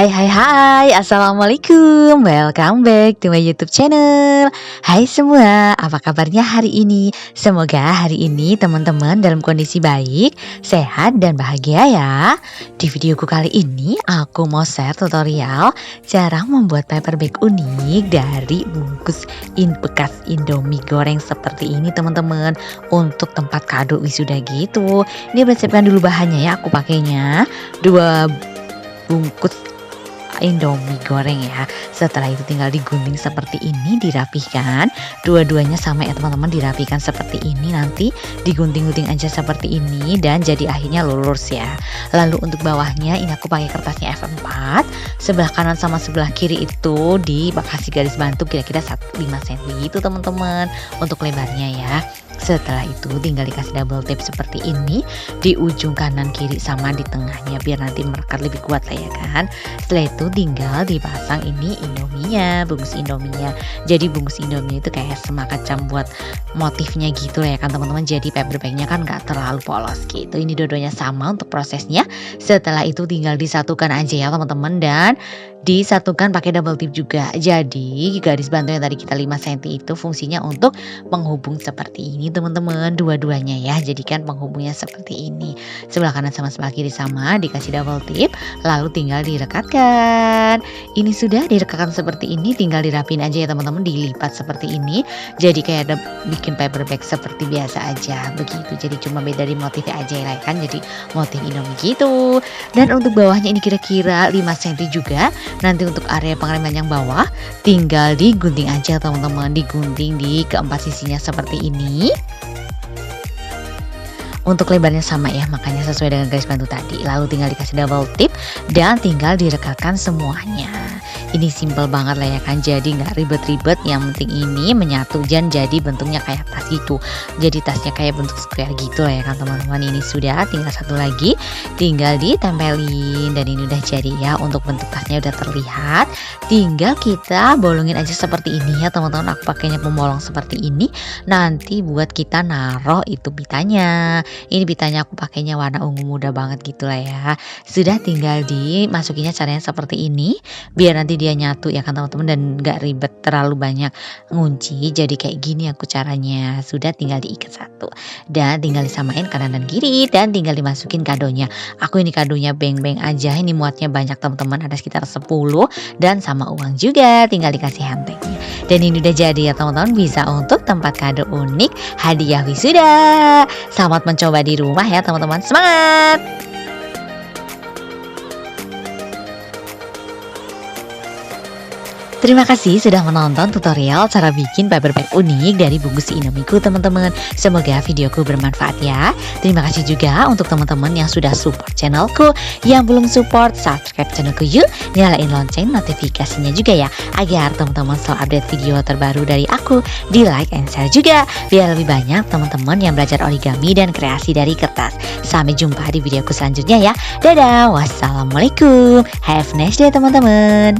Hai, Assalamualaikum, welcome back to my YouTube channel. Hai semua, apa kabarnya hari ini? Semoga hari ini teman-teman dalam kondisi baik, sehat, dan bahagia ya. Di videoku kali ini aku mau share tutorial cara membuat paper bag unik dari bungkus bekas Indomie goreng seperti ini teman-teman. Untuk tempat kado wisuda gitu. Ini persiapkan dulu bahannya ya, aku pakainya 2 bungkus Indomie goreng ya. Setelah itu tinggal digunting seperti ini, dirapihkan. Dua-duanya sama ya teman-teman, dirapihkan seperti ini. Nanti digunting-gunting aja seperti ini dan jadi akhirnya lurus ya. Lalu untuk bawahnya ini aku pakai kertasnya F4. Sebelah kanan sama sebelah kiri itu dikasih garis bantu kira-kira 5 cm itu teman-teman untuk lebarnya ya. Setelah itu tinggal dikasih double tape seperti ini di ujung kanan kiri sama di tengahnya biar nanti merekat lebih kuat lah ya kan. Setelah itu tinggal dipasang ini Indominya, bungkus Indominya. Jadi bungkus Indomie itu kayak semacam buat motifnya gitu lah ya kan teman-teman. Jadi paper bagnya kan gak terlalu polos gitu. Ini dua-duanya sama untuk prosesnya. Setelah itu tinggal disatukan aja ya teman-teman, dan disatukan pakai double tip juga. Jadi garis bantu yang tadi kita 5 cm itu fungsinya untuk penghubung seperti ini teman-teman, dua-duanya ya. Jadikan penghubungnya seperti ini. Sebelah kanan sama sebelah kiri sama dikasih double tip, lalu tinggal direkatkan. Ini sudah direkatkan seperti ini, tinggal dirapin aja ya teman-teman, dilipat seperti ini. Jadi kayak ada bikin paper bag seperti biasa aja begitu. Jadi cuma beda di motifnya aja ya kan. Jadi motif Indomie gitu. Dan untuk bawahnya ini kira-kira 5 cm juga. Nanti untuk area pengereman yang bawah tinggal digunting aja teman-teman, digunting di keempat sisinya seperti ini. Untuk lebarnya sama ya, makanya sesuai dengan garis bantu tadi. Lalu tinggal dikasih double tip dan tinggal direkatkan semuanya. Ini simple banget lah ya kan, jadi nggak ribet-ribet. Yang penting ini menyatu dan jadi bentuknya kayak tas gitu. Jadi tasnya kayak bentuk square gitu lah ya kan teman-teman. Ini sudah, tinggal satu lagi, tinggal ditempelin dan ini udah jadi ya. Untuk bentuk tasnya udah terlihat. Tinggal kita bolongin aja seperti ini ya teman-teman. Aku pakainya pembolong seperti ini. Nanti buat kita naruh itu pitanya. Ini pitanya aku pakainya warna ungu muda banget gitu lah ya. Sudah, tinggal dimasukinnya caranya seperti ini biar nanti dia nyatu ya kan teman-teman, dan gak ribet terlalu banyak ngunci. Jadi kayak gini aku caranya. Sudah, tinggal diikat satu dan tinggal disamain kanan dan kiri dan tinggal dimasukin kadonya. Aku ini kadonya beng-beng aja, ini muatnya banyak teman-teman, ada sekitar 10 dan sama uang juga, tinggal dikasih hentengnya. Dan ini udah jadi ya teman-teman, bisa untuk tempat kado unik hadiah wisuda. Selamat mencoba di rumah ya teman-teman, semangat! Terima kasih sudah menonton tutorial cara bikin paper bag unik dari bungkus Indomieku teman-teman. Semoga videoku bermanfaat ya. Terima kasih juga untuk teman-teman yang sudah support channelku. Yang belum support, subscribe channelku yuk. Nyalain lonceng notifikasinya juga ya, agar teman-teman selalu update video terbaru dari aku. Di like and share juga, biar lebih banyak teman-teman yang belajar origami dan kreasi dari kertas. Sampai jumpa di videoku selanjutnya ya. Dadah, wassalamualaikum. Have a nice day teman-teman.